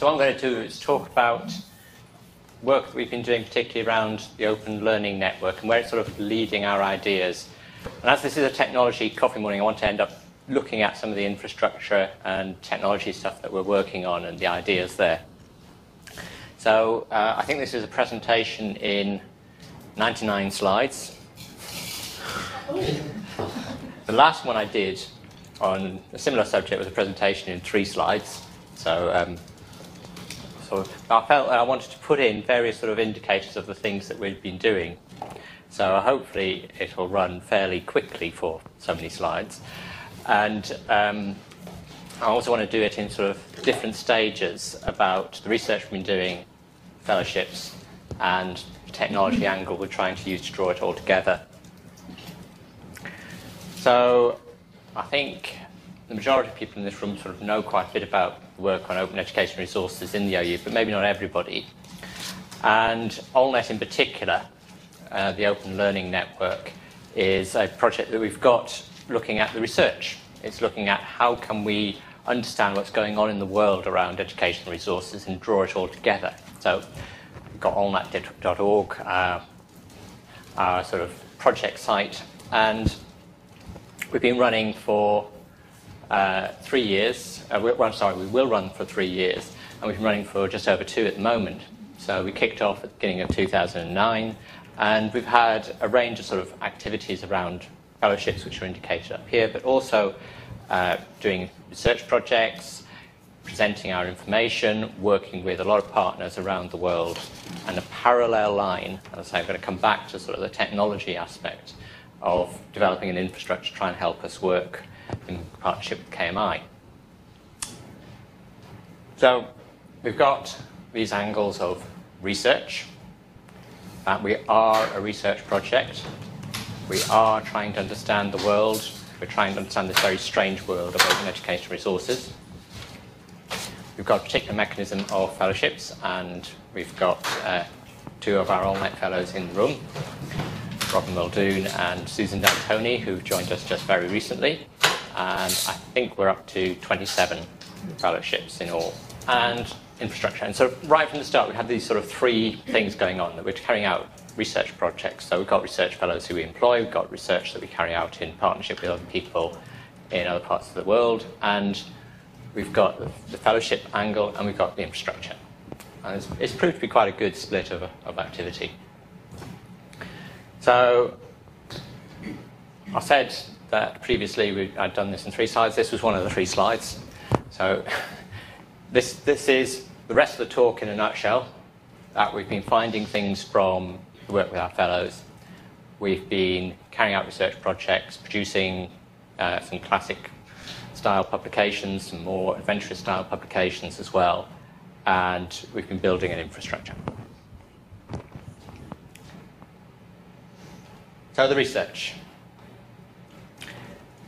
So what I'm going to do is talk about work that we've been doing, particularly around the Open Learning Network and where it's sort of leading our ideas. And as this is a technology coffee morning, I want to end up looking at some of the infrastructure and technology stuff that we're working on and the ideas there. So I think this is a presentation in 99 slides. The last one I did on a similar subject was a presentation in 3 slides. So I felt I wanted to put in various sort of indicators of the things that we've been doing. So hopefully it will run fairly quickly for so many slides. And I also want to do it in sort of different stages about the research we've been doing, fellowships, and the technology angle we're trying to use to draw it all together. So I think the majority of people in this room sort of know quite a bit about the work on open education resources in the OU, but maybe not everybody. And OLnet in particular, the Open Learning Network, is a project that we've got looking at the research. It's looking at how can we understand what's going on in the world around educational resources and draw it all together. So we've got OLnet.org, our sort of project site, and we've been running for 3 years. We will run for 3 years, and we've been running for just over 2 at the moment. So we kicked off at the beginning of 2009, and we've had a range of sort of activities around fellowships, which are indicated up here, but also doing research projects, presenting our information, working with a lot of partners around the world, and a parallel line. As I say, I'm going to come back to sort of the technology aspect of developing an infrastructure to try and help us work in partnership with KMI. So we've got these angles of research. We are a research project. We are trying to understand the world. We're trying to understand this very strange world of open education resources. We've got a particular mechanism of fellowships, and we've got 2 of our OLnet fellows in the room, Robin Muldoon and Susan D'Antoni, who've joined us just very recently. And I think we're up to 27 fellowships in all. And infrastructure. And so right from the start, we had these sort of 3 things going on, that we're carrying out research projects. So we've got research fellows who we employ, we've got research that we carry out in partnership with other people in other parts of the world, and we've got the fellowship angle, and we've got the infrastructure. And it's proved to be quite a good split of activity. So I said that previously I'd done this in 3 slides. This was one of the 3 slides. So this is the rest of the talk in a nutshell. That we've been finding things from the work with our fellows. We've been carrying out research projects, producing some classic style publications, some more adventurous style publications as well. And we've been building an infrastructure. So the research.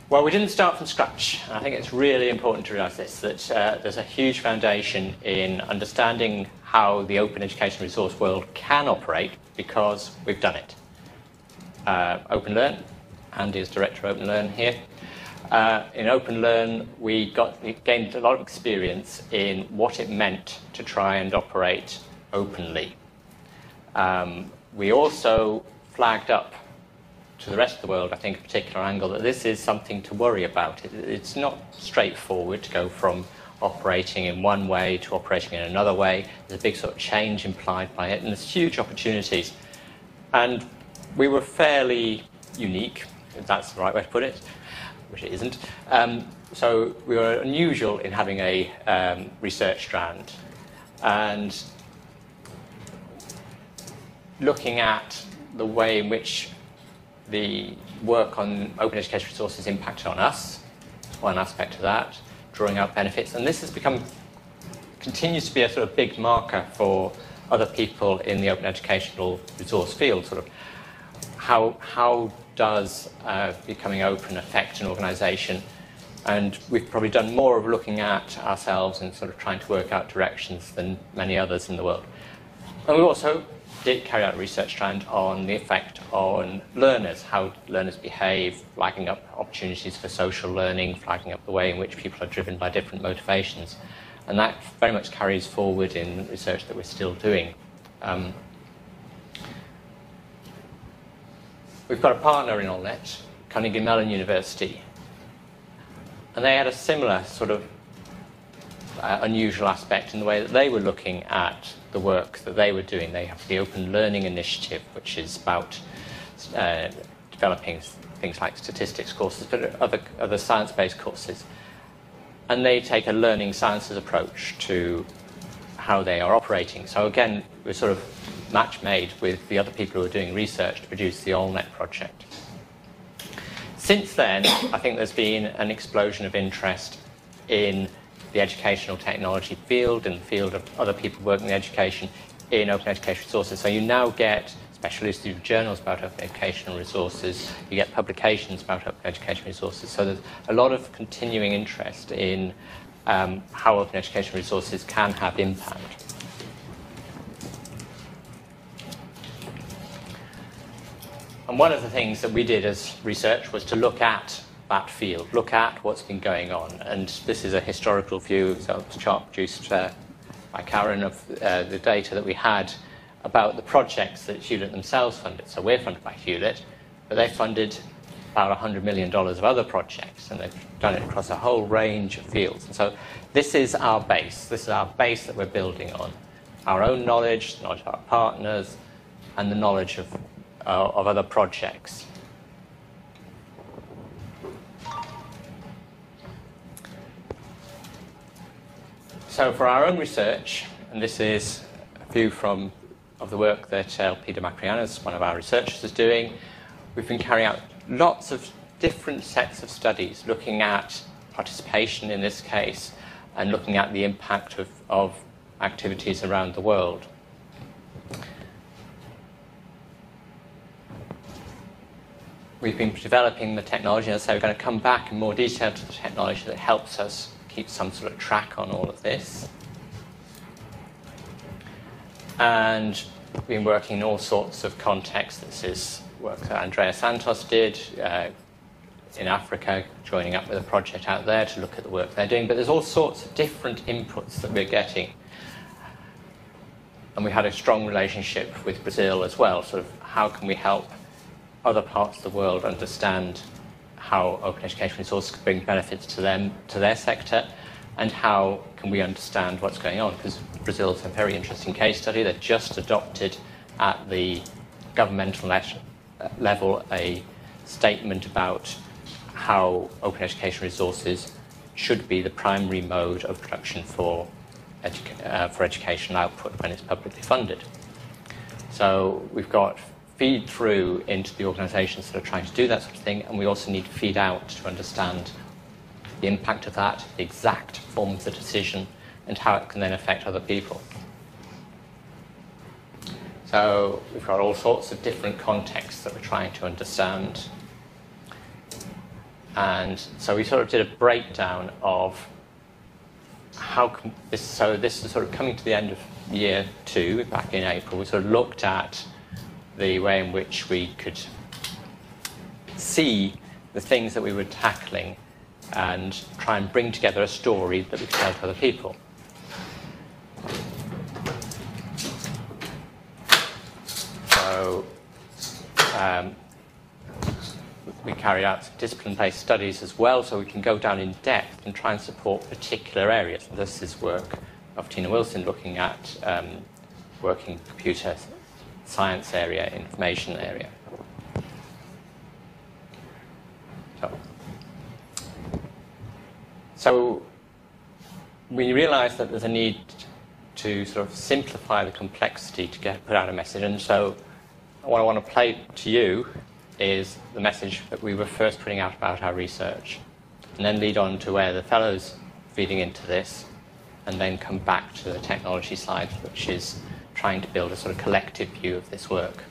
Well, we didn't start from scratch. I think it's really important to realise this, that there's a huge foundation in understanding how the open education resource world can operate, because we've done it. OpenLearn, Andy is Director of OpenLearn here. In OpenLearn, we gained a lot of experience in what it meant to try and operate openly. We also flagged up to the rest of the world, I think, a particular angle that this is something to worry about. It's not straightforward to go from operating in one way to operating in another way. There's a big sort of change implied by it, and there's huge opportunities. And we were fairly unique, if that's the right way to put it, which it isn't. So we were unusual in having a research strand. And looking at the way in which the work on open education resources impacted on us, one aspect of that, drawing out benefits. And this has continues to be a sort of big marker for other people in the open educational resource field, sort of how does becoming open affect an organisation? And we've probably done more of looking at ourselves and sort of trying to work out directions than many others in the world. And we also did carry out a research strand on the effect on learners, how learners behave, flagging up opportunities for social learning, flagging up the way in which people are driven by different motivations. And that very much carries forward in research that we're still doing. We've got a partner in OLnet, Carnegie Mellon University, and they had a similar sort of unusual aspect in the way that they were looking at the work that they were doing. They have the Open Learning Initiative, which is about developing things like statistics courses, but other science-based courses. And they take a learning sciences approach to how they are operating. So again, we're sort of match made with the other people who are doing research to produce the OLnet project. Since then, I think there's been an explosion of interest in the educational technology field and the field of other people working in education in open education resources. So you now get specially issued journals about open educational resources, you get publications about open education resources. So there's a lot of continuing interest in how open education resources can have impact. And one of the things that we did as research was to look at that field, look at what's been going on. And this is a historical view, so it's a chart produced by Karen of the data that we had about the projects that Hewlett themselves funded. So we're funded by Hewlett, but they funded about $100 million of other projects, and they've done it across a whole range of fields. And so this is our base. This is our base that we're building on. Our own knowledge, the knowledge of our partners, and the knowledge of other projects. So for our own research, and this is a view of the work that Peter McAndrew, one of our researchers, is doing, we've been carrying out lots of different sets of studies looking at participation in this case and looking at the impact of activities around the world. We've been developing the technology, and so we're going to come back in more detail to the technology that helps us keep some sort of track on all of this. And we've been working in all sorts of contexts. This is work that Andrea Santos did in Africa, joining up with a project out there to look at the work they're doing. But there's all sorts of different inputs that we're getting. And we had a strong relationship with Brazil as well, sort of how can we help other parts of the world understand how open education resources could bring benefits to them, to their sector, and how can we understand what's going on? Because Brazil is a very interesting case study. They've just adopted at the governmental level a statement about how open education resources should be the primary mode of production for educational output when it's publicly funded. So we've got feed through into the organisations that are trying to do that sort of thing, and we also need to feed out to understand the impact of that, the exact form of the decision, and how it can then affect other people. So we've got all sorts of different contexts that we're trying to understand. And so we sort of did a breakdown of how can this, so this is sort of coming to the end of year 2, back in April. We sort of looked at the way in which we could see the things that we were tackling and try and bring together a story that we could tell to other people. So we carried out some discipline-based studies as well, so we can go down in depth and try and support particular areas. And this is work of Tina Wilson looking at working computer science area, information area. So we realised that there's a need to sort of simplify the complexity to put out a message. And so what I want to play to you is the message that we were first putting out about our research, and then lead on to where the fellows feeding into this, and then come back to the technology slide, which is trying to build a sort of collective view of this work.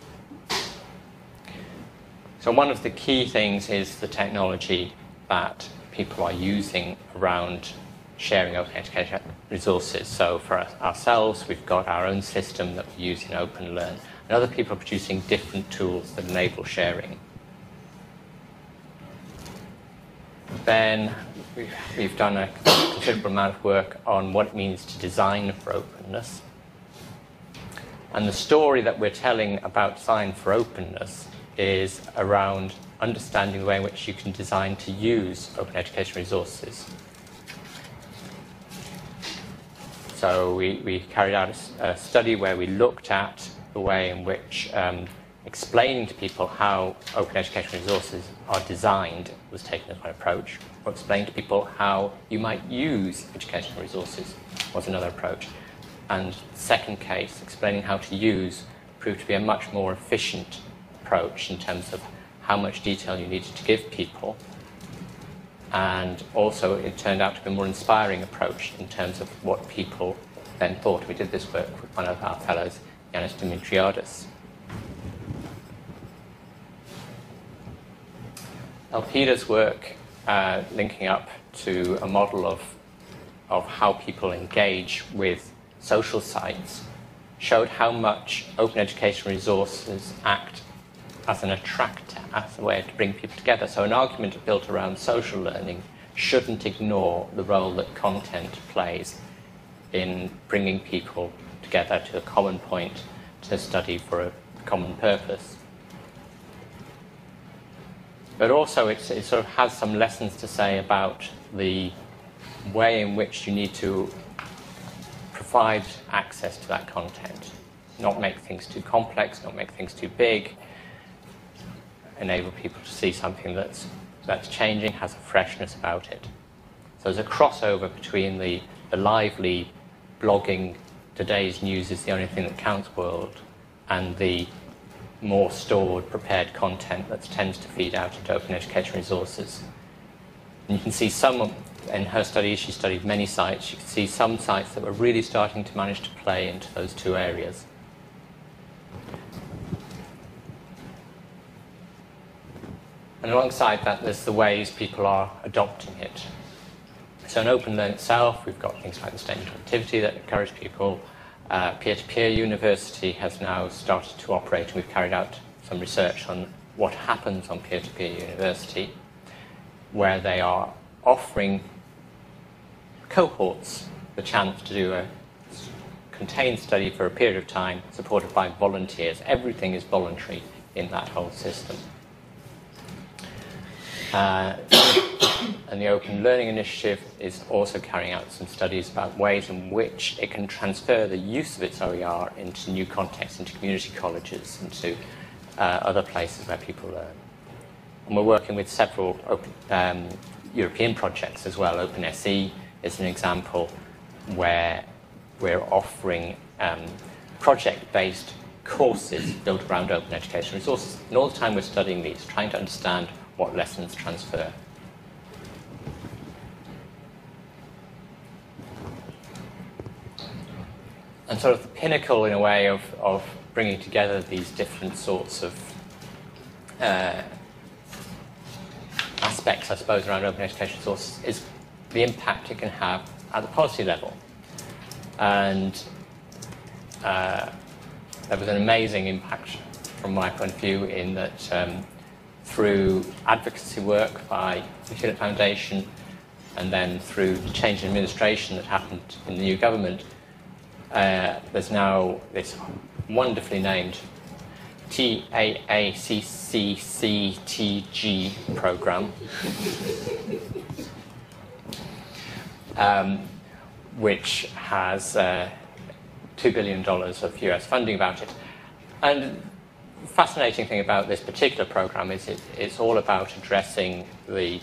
So one of the key things is the technology that people are using around sharing open education resources. So for ourselves, we've got our own system that we use in OpenLearn, and other people are producing different tools that enable sharing. then we've done a considerable amount of work on what it means to design for openness. And the story that we're telling about design for openness is around understanding the way in which you can design to use open education resources. So we carried out a study where we looked at the way in which explaining to people how open education resources are designed was taken as one approach, or explaining to people how you might use educational resources was another approach. And the second case, explaining how to use, proved to be a much more efficient approach in terms of how much detail you needed to give people. And also it turned out to be a more inspiring approach in terms of what people then thought. We did this work with one of our fellows, Yanis Dimitriadis. Elpida's work linking up to a model of how people engage with social sites showed how much open education resources act as an attractor, as a way to bring people together. So an argument built around social learning shouldn't ignore the role that content plays in bringing people together to a common point to study for a common purpose. But also it sort of has some lessons to say about the way in which you need to provide access to that content. Not make things too complex, not make things too big, enable people to see something that's changing, has a freshness about it. So there's a crossover between the lively blogging, today's news is the only thing that counts world, and the more stored, prepared content that tends to feed out into open education resources. And you can see some, in her study, she studied many sites, you can see some sites that were really starting to manage to play into those two areas. And alongside that, there's the ways people are adopting it. So in OpenLearn itself, we've got things like the statement of activity that encourage people. Peer-to-peer university has now started to operate, and we've carried out some research on what happens on peer-to-peer university, where they are offering cohorts the chance to do a contained study for a period of time, supported by volunteers. Everything is voluntary in that whole system. And the Open Learning Initiative is also carrying out some studies about ways in which it can transfer the use of its OER into new contexts, into community colleges, into other places where people learn. And we're working with several European projects as well. OpenSE is an example where we're offering project-based courses built around open education resources. And all the time we're studying these, trying to understand what lessons transfer. And sort of the pinnacle, in a way, of bringing together these different sorts of aspects, I suppose, around open education resources is the impact it can have at the policy level. And there was an amazing impact from my point of view in that through advocacy work by the Hewlett Foundation, and then through the change in administration that happened in the new government, there's now this wonderfully named TAACCCTG program, which has $2 billion of US funding about it. And the fascinating thing about this particular program is it's all about addressing the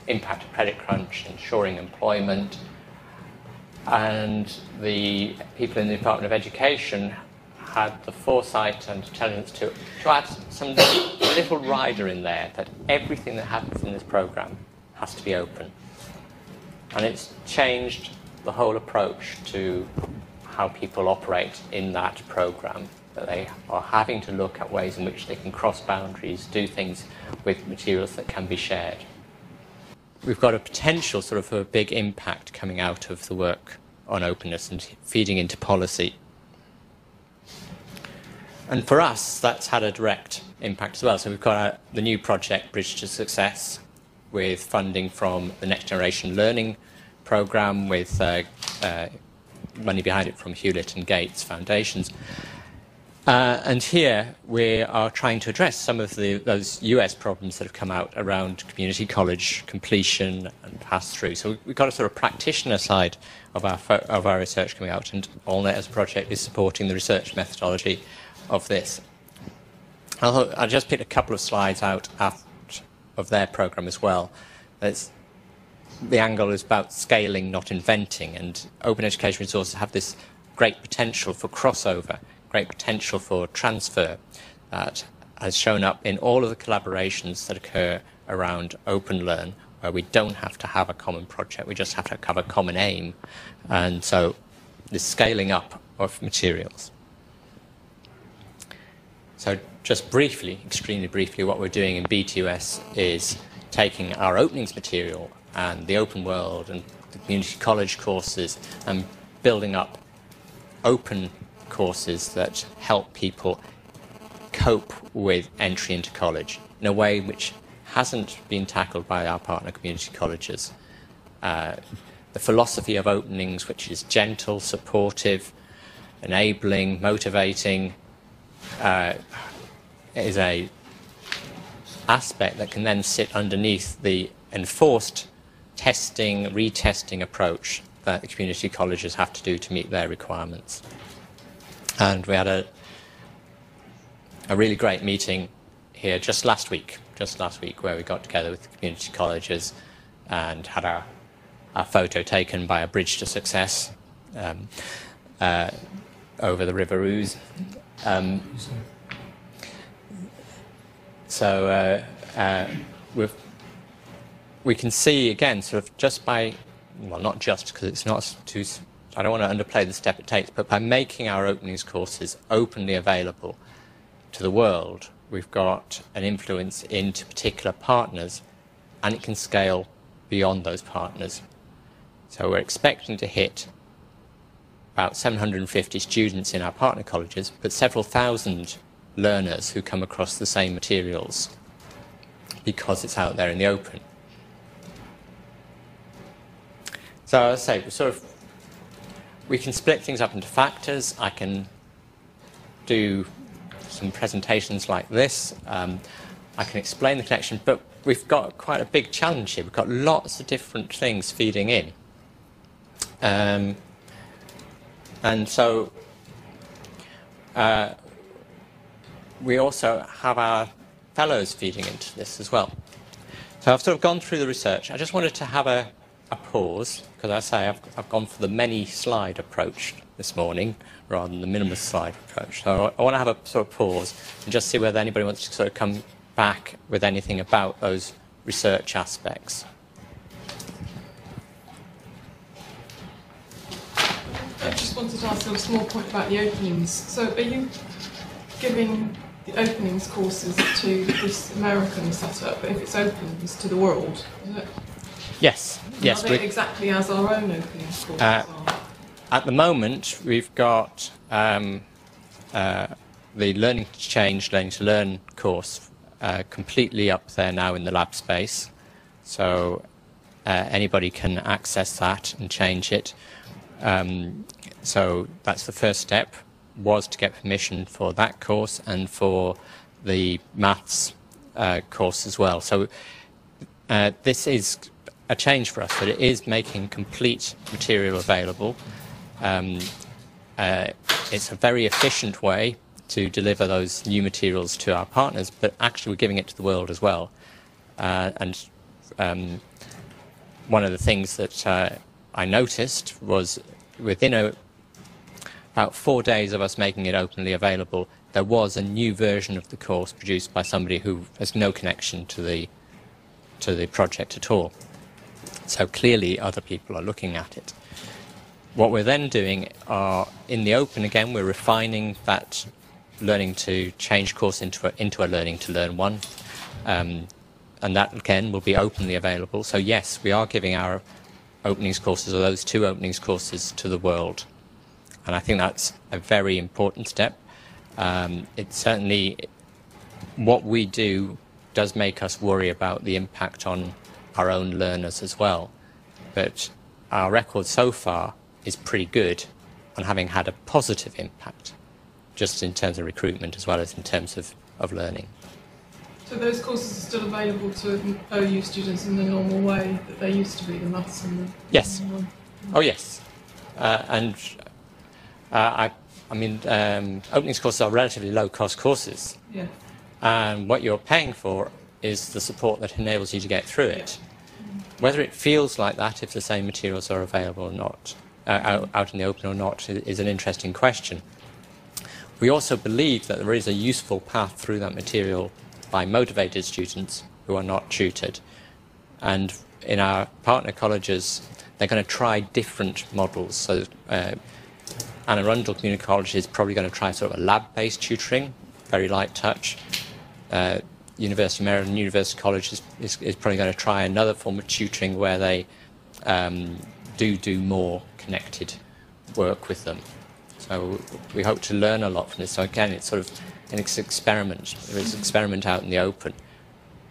impact of credit crunch, ensuring employment, and the people in the Department of Education had the foresight and intelligence to add some little rider in there that everything that happens in this program has to be open. And it's changed the whole approach to how people operate in that program, that they are having to look at ways in which they can cross boundaries, do things with materials that can be shared. We've got a potential sort of a big impact coming out of the work on openness and feeding into policy. And for us, that's had a direct impact as well. So we've got the new project, Bridge to Success, with funding from the Next Generation Learning Programme, with money behind it from Hewlett and Gates Foundations. And here we are trying to address some of those US problems that have come out around community college completion and pass-through. So we've got a sort of practitioner side of our research coming out, and OLnet as a project is supporting the research methodology of this. I just picked a couple of slides out of their programme as well. The angle is about scaling, not inventing, and open education resources have this great potential for crossover, great potential for transfer that has shown up in all of the collaborations that occur around OpenLearn, where we don't have to have a common project, we just have to have a common aim. And so this scaling up of materials. So just briefly, extremely briefly, what we're doing in B2S is taking our openings material and the open world and the community college courses and building up open courses that help people cope with entry into college in a way which hasn't been tackled by our partner community colleges. The philosophy of openings, which is gentle, supportive, enabling, motivating, is a aspect that can then sit underneath the enforced testing, retesting approach that the community colleges have to do to meet their requirements. And we had a really great meeting here just last week, where we got together with the community colleges and had our photo taken by a bridge to success over the River Ouse. We can see, again, sort of just by, well, not just because it's not too, I don't want to underplay the step it takes, but by making our openings courses openly available to the world, we've got an influence into particular partners, and it can scale beyond those partners. So we're expecting to hit about 750 students in our partner colleges, but several thousand learners who come across the same materials because it's out there in the open. So as I say, we can split things up into factors. I can do some presentations like this. I can explain the connection, but we've got quite a big challenge here. We've got lots of different things feeding in. And so we also have our fellows feeding into this as well. So I've sort of gone through the research. I just wanted to have a pause, because I say I've gone for the many slide approach this morning rather than the minimalist slide approach. So I want to have a sort of pause and just see whether anybody wants to sort of come back with anything about those research aspects. I just wanted to ask a small point about the openings. So are you giving the openings courses to this American setup, but if it's opens to the world, is it? Yes, yes. Are they exactly as our own openings courses are? At the moment, we've got the Learning to Change, Learning to Learn course completely up there now in the lab space. So anybody can access that and change it. So that's the first step, was to get permission for that course and for the maths course as well. So this is a change for us, but it is making complete material available. It's a very efficient way to deliver those new materials to our partners, but actually we're giving it to the world as well. And one of the things that I noticed was within about 4 days of us making it openly available, there was a new version of the course produced by somebody who has no connection to the project at all. So clearly other people are looking at it. What we're then doing are, in the open again, we're refining that Learning to Change course into a Learning to Learn one. And that again will be openly available. So yes, we are giving our openings courses, or those two openings courses, to the world. And I think that's a very important step. It's certainly, what we do does make us worry about the impact on our own learners as well. But our record so far is pretty good on having had a positive impact, just in terms of recruitment as well as in terms of learning. So those courses are still available to OU students in the normal way that they used to be, the maths and the... Yes. Oh, yes. I mean, openings courses are relatively low-cost courses. Yeah. And what you're paying for is the support that enables you to get through it. Whether it feels like that if the same materials are available or not, out in the open or not, is an interesting question. We also believe that there is a useful path through that material by motivated students who are not tutored. And in our partner colleges, they're going to try different models. So Anne Arundel Community College is probably going to try sort of a lab-based tutoring, very light touch. University of Maryland University College is probably going to try another form of tutoring where they do more connected work with them. So we hope to learn a lot from this. So again, it's sort of an experiment. There is an experiment out in the open.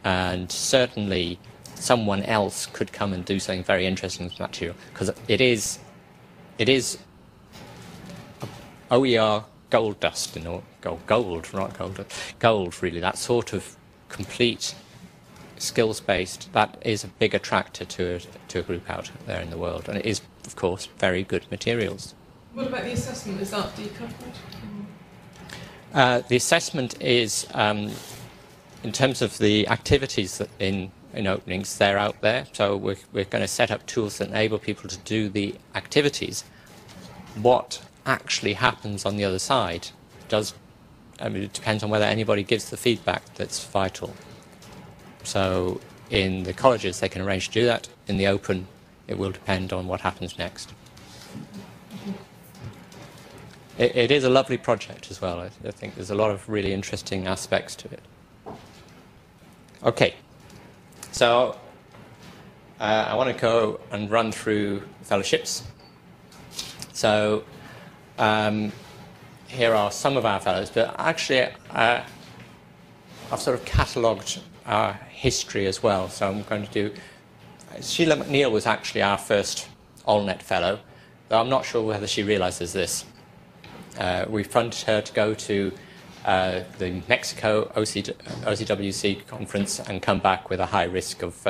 And certainly someone else could come and do something very interesting with material, because it is OER gold dust, or gold really, that sort of complete skills-based, that is a big attractor to a group out there in the world. And it is, of course, very good materials. What about the assessment? Is that decoupled? The assessment is, in terms of the activities that in openings, they're out there. So we're going to set up tools that enable people to do the activities. What actually happens on the other side it depends on whether anybody gives the feedback that's vital. So in the colleges, they can arrange to do that. In the open, it will depend on what happens next. It is a lovely project as well. I think there's a lot of really interesting aspects to it. Okay, so I want to go and run through fellowships. So here are some of our fellows, but actually I've sort of catalogued our history as well. So I'm going to do... Sheila McNeil was actually our first OLnet fellow, though I'm not sure whether she realises this. We funded her to go to the Mexico OCWC conference and come back with a high risk of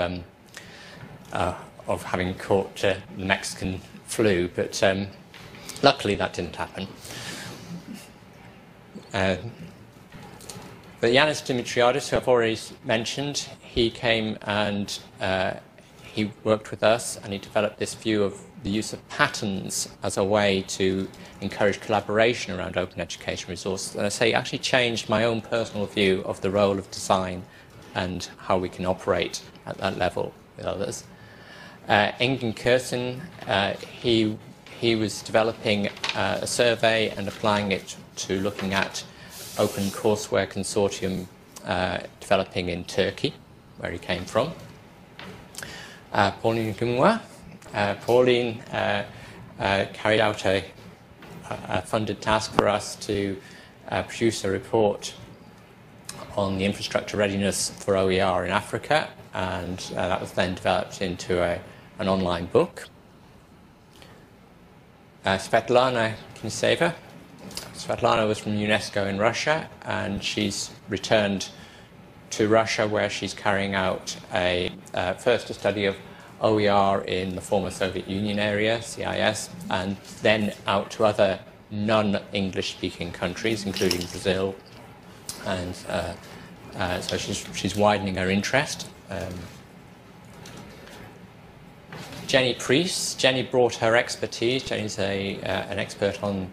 having caught the Mexican flu, but luckily that didn't happen. But Yanis Dimitriadis, who I've already mentioned, he came and he worked with us, and he developed this view of the use of patterns as a way to encourage collaboration around open education resources. And I say, actually changed my own personal view of the role of design and how we can operate at that level with others. Engin Kirsten, he was developing a survey and applying it to looking at open courseware consortium developing in Turkey, where he came from. Pauline Gumwa. Pauline carried out a funded task for us to produce a report on the infrastructure readiness for OER in Africa, and that was then developed into an online book. Svetlana Kinseva. Svetlana was from UNESCO in Russia, and she's returned to Russia, where she's carrying out first a study of OER in the former Soviet Union area, CIS, and then out to other non-English speaking countries, including Brazil. And so she's widening her interest. Jenny Priest. Jenny brought her expertise. Jenny's an expert on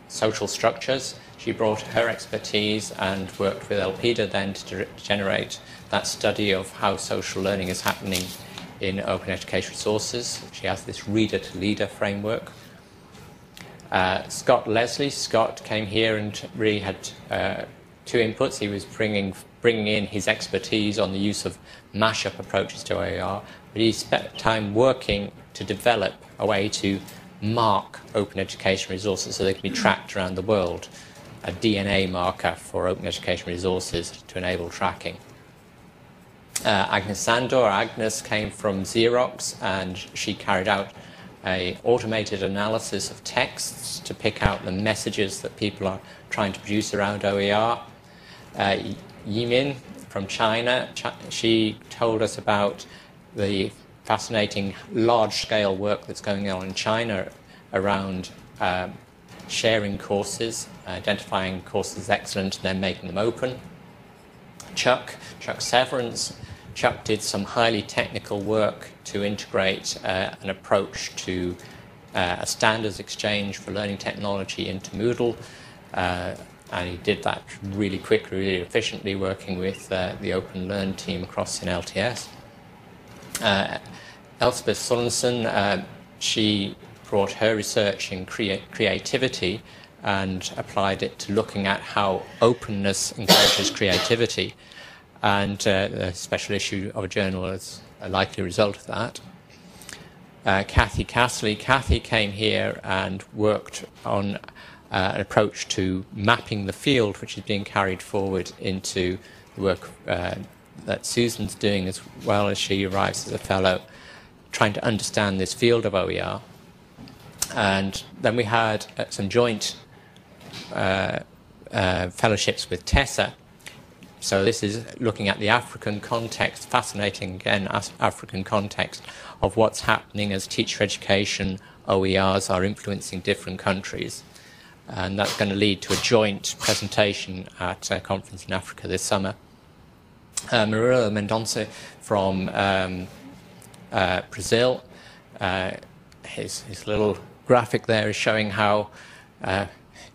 social structures. She brought her expertise and worked with Elpida then to generate that study of how social learning is happening in open education resources. She has this reader-to-leader framework. Scott Leslie. Scott came here and really had two inputs. He was bringing in his expertise on the use of mashup approaches to OER, but he spent time working to develop a way to mark open education resources so they can be tracked around the world, a DNA marker for open education resources to enable tracking. Agnes Sandor. Agnes came from Xerox, and she carried out an automated analysis of texts to pick out the messages that people are trying to produce around OER. Yimin from China, she told us about the fascinating large-scale work that's going on in China around sharing courses, identifying courses as excellent and then making them open. Chuck Severance. Chuck did some highly technical work to integrate an approach to a standards exchange for learning technology into Moodle, and he did that really quickly, really efficiently, working with the Open Learn team across in LTS. Elspeth Sorensen, she brought her research in creativity and applied it to looking at how openness encourages creativity, and a special issue of a journal is a likely result of that. Kathy Castley. Kathy came here and worked on an approach to mapping the field, which is being carried forward into the work that Susan's doing as well as she arrives as a fellow, trying to understand this field of OER. And then we had some joint fellowships with Tessa. So this is looking at the African context, fascinating again, African context of what's happening as teacher education OERs are influencing different countries. And that's going to lead to a joint presentation at a conference in Africa this summer. Murilo Mendonça from Brazil. His little graphic there is showing how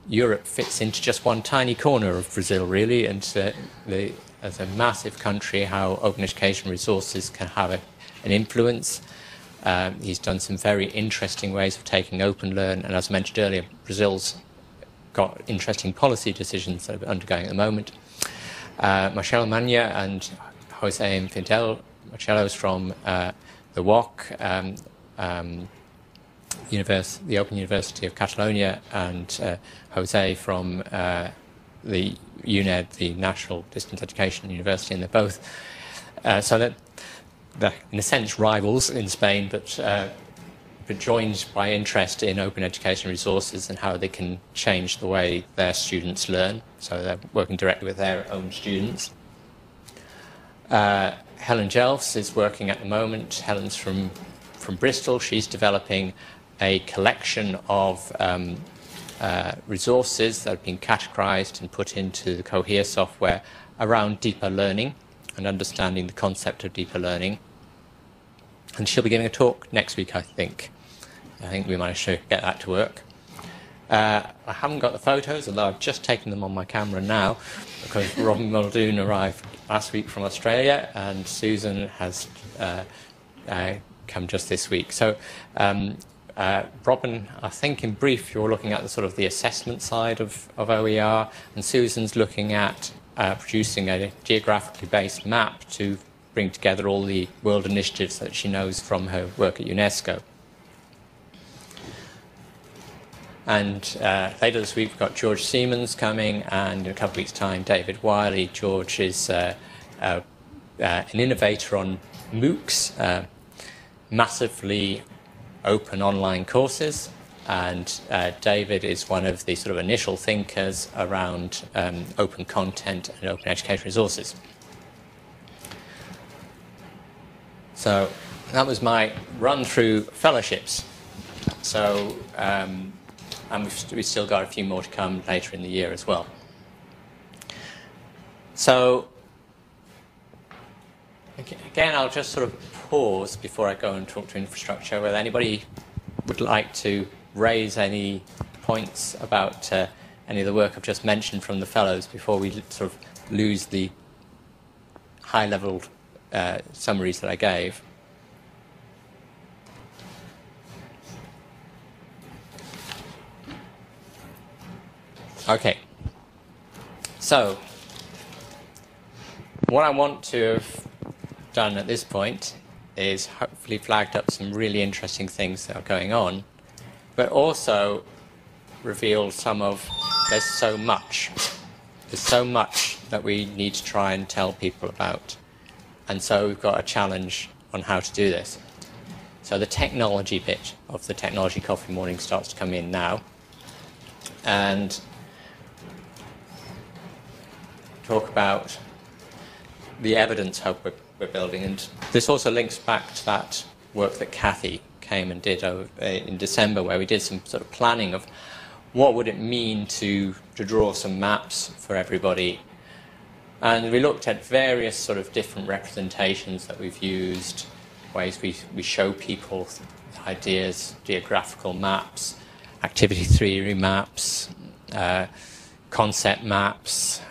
Europe fits into just one tiny corner of Brazil, really, and as a massive country, how open education resources can have an influence. He's done some very interesting ways of taking open learn, and as I mentioned earlier, Brazil's got interesting policy decisions that are undergoing at the moment. Marcelo Mania and Jose Infidel. Marcelo's from the UOC, the Open University of Catalonia, and Jose from the UNED, the National Distance Education University, and they're both so that they're in a sense rivals in Spain, but joined by interest in open education resources and how they can change the way their students learn. So they're working directly with their own students. Helen Jelfs is working at the moment. Helen's from Bristol. She's developing a collection of resources that have been categorized and put into the Cohere software around deeper learning and understanding the concept of deeper learning. And she'll be giving a talk next week, I think. I think we managed to get that to work. I haven't got the photos, although I've just taken them on my camera now, because Robin Muldoon arrived last week from Australia, and Susan has come just this week. So, Robin, I think in brief, you're looking at the sort of the assessment side of OER, and Susan's looking at producing a geographically based map to bring together all the world initiatives that she knows from her work at UNESCO. And later this week we've got George Siemens coming, and in a couple of weeks' time David Wiley. George is an innovator on MOOCs, massively open online courses, and David is one of the sort of initial thinkers around open content and open education resources. So that was my run through fellowships. So and we've still got a few more to come later in the year as well. So again, I'll just sort of pause before I go and talk to infrastructure, whether anybody would like to raise any points about any of the work I've just mentioned from the fellows before we sort of lose the high-level summaries that I gave. Okay, so what I want to have done at this point is hopefully flagged up some really interesting things that are going on, but also revealed some of, there's so much that we need to try and tell people about. And so we've got a challenge on how to do this. So the technology bit of the Technology Coffee Morning starts to come in now. And talk about the evidence hub we're building. And this also links back to that work that Kathy came and did in December, where we did some sort of planning of what would it mean to draw some maps for everybody. And we looked at various sort of different representations that we've used, ways we show people ideas, geographical maps, activity theory maps, concept maps,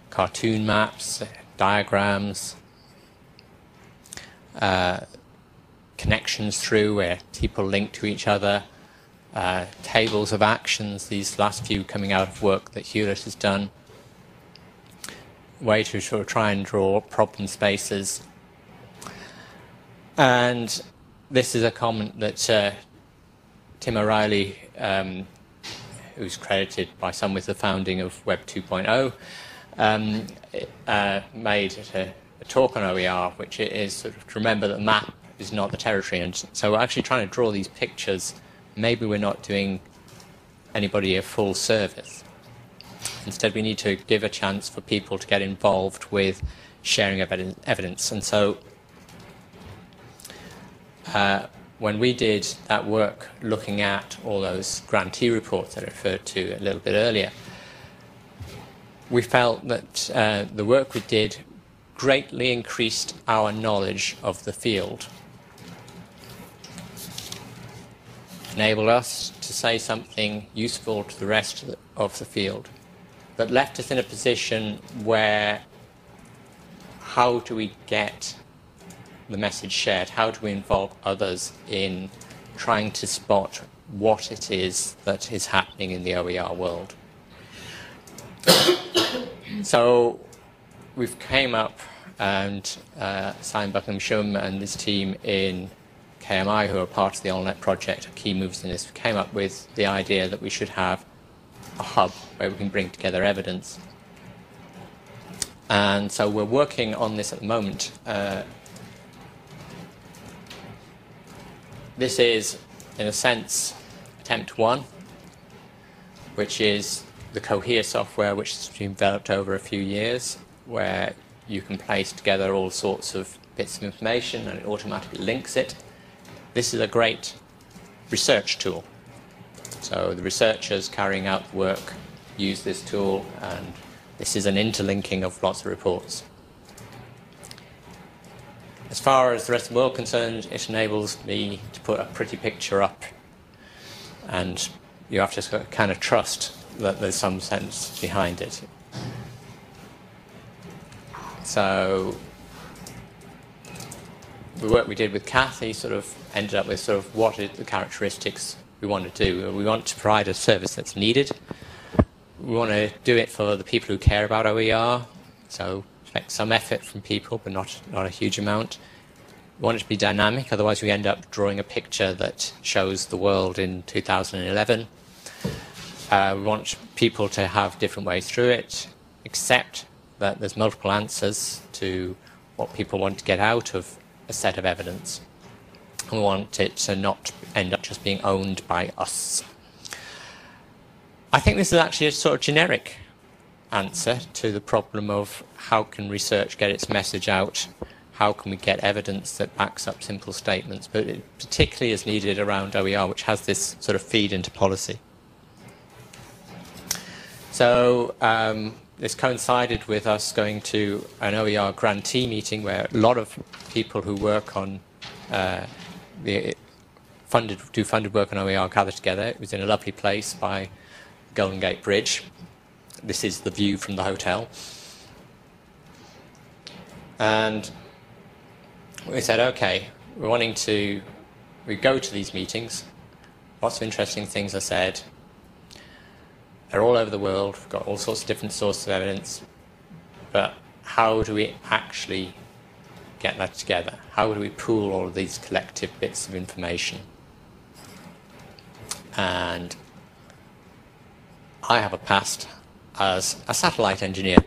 cartoon maps, diagrams, connections through where people link to each other, tables of actions, these last few coming out of work that Hewlett has done, way to sort of try and draw problem spaces. And this is a comment that Tim O'Reilly, who's credited by some with the founding of Web 2.0, made at a talk on OER, which is sort of to remember that the map is not the territory. And so we're actually trying to draw these pictures. Maybe we're not doing anybody a full service. Instead, we need to give a chance for people to get involved with sharing evidence. And so when we did that work looking at all those grantee reports that I referred to a little bit earlier, we felt that the work we did greatly increased our knowledge of the field, enabled us to say something useful to the rest of the field, but left us in a position where how do we get the message shared? How do we involve others in trying to spot what it is that is happening in the OER world? So we've came up, and Simon Buckingham and his team in KMI, who are part of the OLnet project, are key movers in this, came up with the idea that we should have a hub where we can bring together evidence. And so we're working on this at the moment. This is, in a sense, attempt one, which is the Cohere software, which has been developed over a few years, where you can place together all sorts of bits of information and it automatically links it. This is a great research tool. So the researchers carrying out the work use this tool, and this is an interlinking of lots of reports. As far as the rest of the world is concerned, it enables me to put a pretty picture up, and you have to kind of trust that there's some sense behind it. So the work we did with Kathy sort of ended up with sort of what are the characteristics we want to do. We want to provide a service that's needed. We want to do it for the people who care about OER, so expect some effort from people, but not a huge amount. We want it to be dynamic, otherwise we end up drawing a picture that shows the world in 2011. We want people to have different ways through it, accept that there's multiple answers to what people want to get out of a set of evidence. And we want it to not end up just being owned by us. I think this is actually a sort of generic answer to the problem of how can research get its message out, how can we get evidence that backs up simple statements, but it particularly is needed around OER, which has this sort of feed into policy. So this coincided with us going to an OER grantee meeting where a lot of people who work on do funded work on OER gathered together. It was in a lovely place by Golden Gate Bridge. This is the view from the hotel. And we said, okay, we go to these meetings, lots of interesting things are said. They're all over the world, we've got all sorts of different sources of evidence, but how do we actually get that together? How do we pool all of these collective bits of information? And I have a past as a satellite engineer.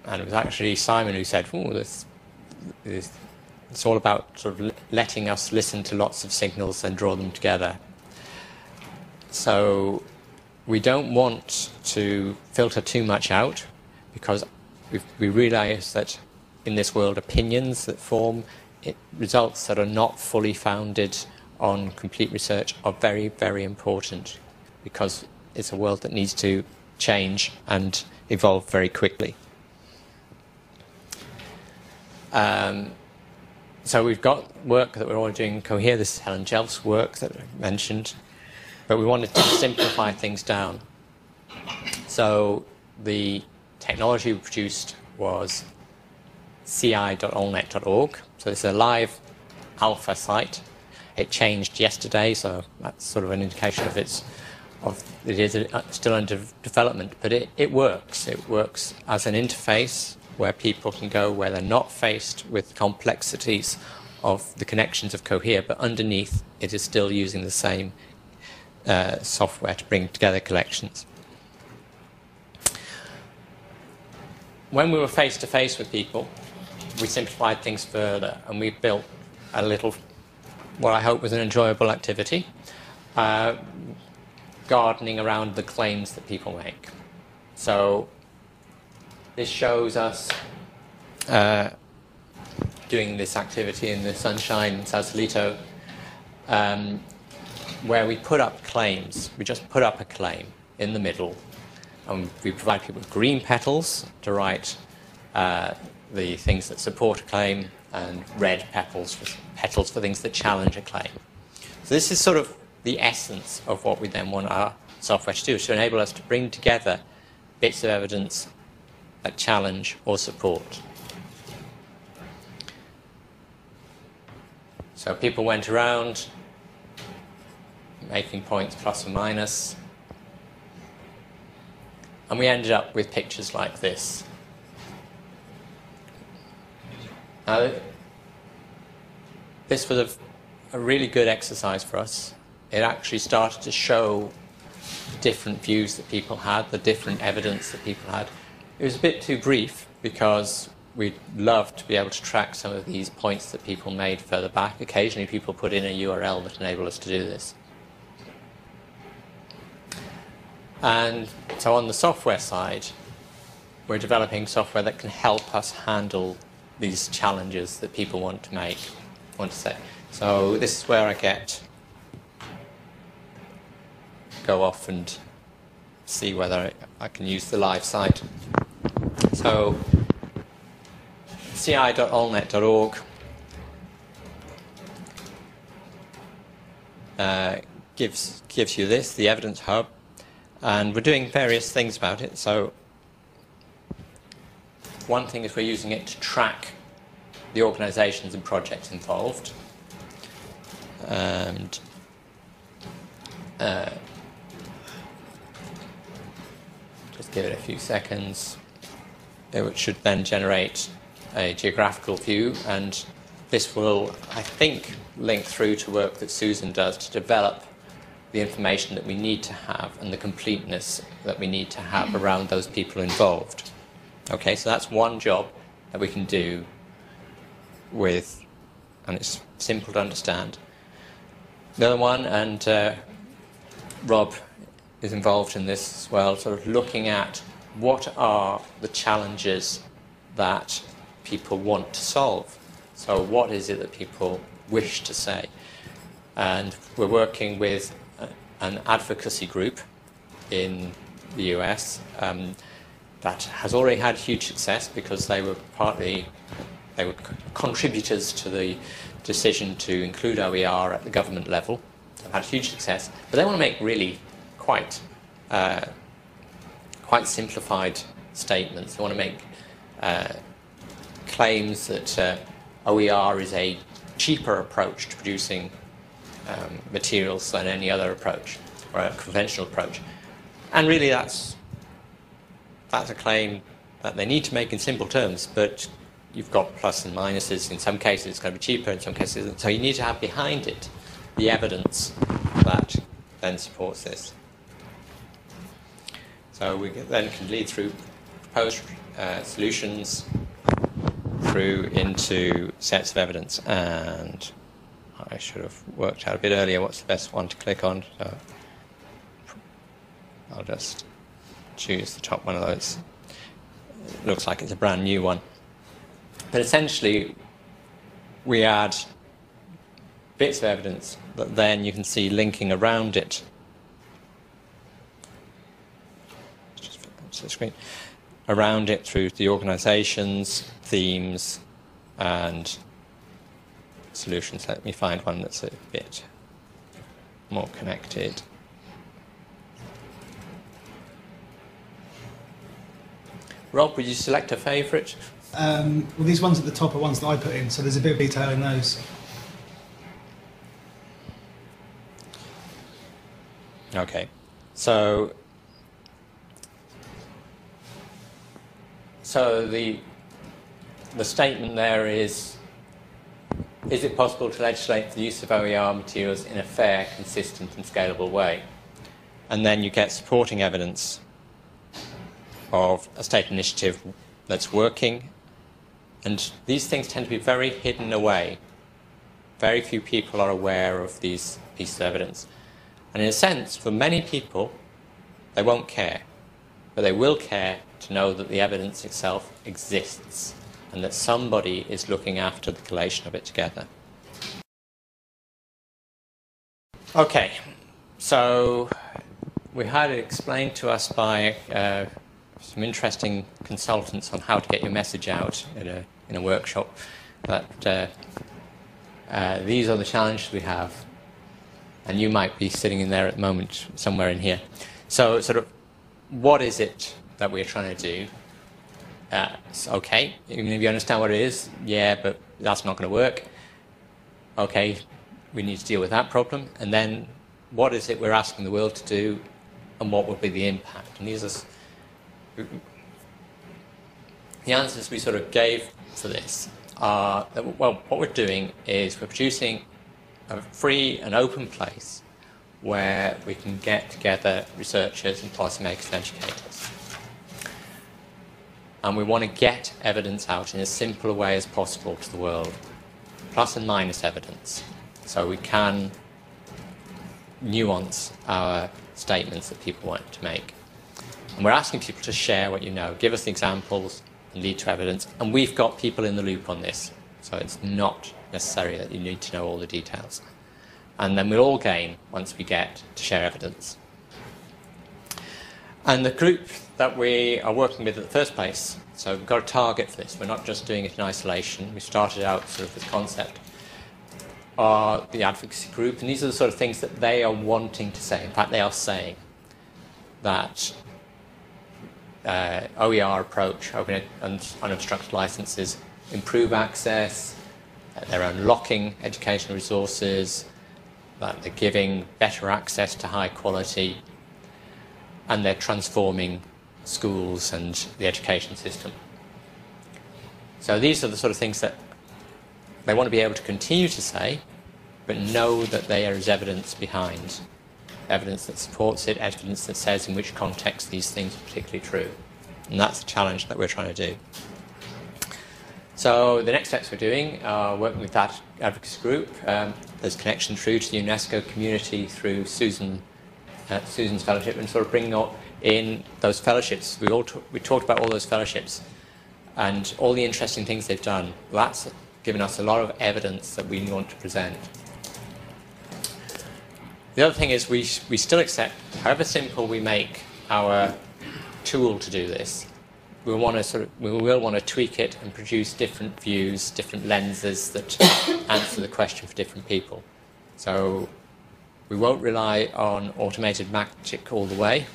And it was actually Simon who said, "Oh, it's all about sort of letting us listen to lots of signals and draw them together." So we don't want to filter too much out, because we realize that in this world, opinions that form results that are not fully founded on complete research are very, very important, because it's a world that needs to change and evolve very quickly. So we've got work that we're already doing in Cohere. This is Helen Jelf's work that I mentioned, but we wanted to simplify things down. So the technology we produced was ci.olnet.org. So it's a live alpha site. It changed yesterday, so that's sort of an indication of it is still under development, but it works. It works as an interface where people can go where they're not faced with complexities of the connections of Cohere, but underneath it is still using the same software to bring together collections. When we were face to face with people, we simplified things further, and we built a little, what I hope was an enjoyable activity, gardening around the claims that people make. So this shows us doing this activity in the sunshine in Sausalito, where we put up claims. We just put up a claim in the middle, and we provide people with green petals to write the things that support a claim, and red petals for things that challenge a claim. So this is sort of the essence of what we then want our software to do, to enable us to bring together bits of evidence that challenge or support. So people went around making points plus or minus, and we ended up with pictures like this. Now, this was a really good exercise for us. It actually started to show different views that people had, the different evidence that people had. It was a bit too brief, because we'd love to be able to track some of these points that people made further back. Occasionally people put in a URL that enabled us to do this. And so on the software side, we're developing software that can help us handle these challenges that people want to say. So this is where I go off and see whether I can use the live site. So ci.olnet.org gives you this, the evidence hub, and we're doing various things about it. So one thing is we're using it to track the organizations and projects involved, and just give it a few seconds. It should then generate a geographical view, and this will, I think, link through to work that Susan does to develop the information that we need to have and the completeness that we need to have around those people involved. Okay, so that's one job that we can do with, and it's simple to understand. The other one, and Rob is involved in this as well, sort of looking at what are the challenges that people want to solve. So what is it that people wish to say? And we're working with an advocacy group in the US that has already had huge success, because they were contributors to the decision to include OER at the government level. They've had huge success, but they want to make really quite simplified statements. They want to make claims that OER is a cheaper approach to producing materials than any other approach, or a conventional approach. And really that's a claim that they need to make in simple terms, but you've got plus and minuses. In some cases it's going to be cheaper, in some cases isn't. So you need to have behind it the evidence that then supports this. So we then can lead through proposed solutions through into sets of evidence. And I should have worked out a bit earlier what's the best one to click on. So I'll just choose the top one of those. It looks like it's a brand new one. But essentially, we add bits of evidence that then you can see linking around it. Just flip up to the screen. Around it through the organizations, themes, and solutions. Let me find one that's a bit more connected. Rob, would you select a favourite? Well, these ones at the top are ones that I put in, so there's a bit of detail in those. Okay, so the statement there is it possible to legislate for the use of OER materials in a fair, consistent and scalable way? And then you get supporting evidence of a state initiative that's working. And these things tend to be very hidden away. Very few people are aware of these pieces of evidence. And in a sense, for many people, they won't care. But they will care to know that the evidence itself exists and that somebody is looking after the collation of it together. Okay, so we had it explained to us by some interesting consultants on how to get your message out in a workshop, that these are the challenges we have, and you might be sitting in there at the moment, somewhere in here. So sort of, what is it that we're trying to do? Okay, even if you understand what it is, yeah, but that's not going to work. Okay, we need to deal with that problem, and then what is it we're asking the world to do, and what will be the impact? And these are the answers we sort of gave for this are that, well, what we're doing is we're producing a free and open place where we can get together researchers and policymakers and educators. And we want to get evidence out in as simple a way as possible to the world, plus and minus evidence, so we can nuance our statements that people want to make. And we're asking people to share what you know, give us the examples and lead to evidence. And we've got people in the loop on this, so it's not necessary that you need to know all the details. And then we'll all gain once we get to share evidence. And the group that we are working with in the first place, so we've got a target for this. We're not just doing it in isolation. We started out sort of with concept, are the advocacy group. And these are the sort of things that they are wanting to say. In fact, they are saying that OER approach, open and unobstructed licenses, improve access, they're unlocking educational resources, that they're giving better access to high quality, and they're transforming schools and the education system. So these are the sort of things that they want to be able to continue to say, but know that there is evidence behind. Evidence that supports it, evidence that says in which context these things are particularly true. And that's the challenge that we're trying to do. So the next steps we're doing are working with that advocacy group. There's connection through to the UNESCO community through Susan's fellowship, and sort of bringing in those fellowships. We talked about all those fellowships and all the interesting things they've done. That's given us a lot of evidence that we want to present. The other thing is we still accept, however simple we make our tool to do this, we will want to tweak it and produce different views, different lenses that answer the question for different people. So we won't rely on automated magic all the way.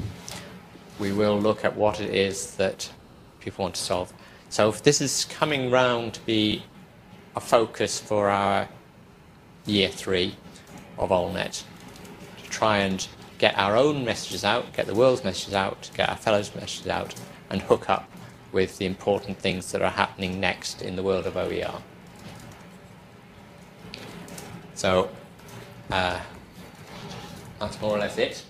We will look at what it is that people want to solve. So if this is coming round to be a focus for our year 3 of OLnet, to try and get our own messages out, get the world's messages out, get our fellows' messages out, and hook up with the important things that are happening next in the world of OER. So that's more or less it.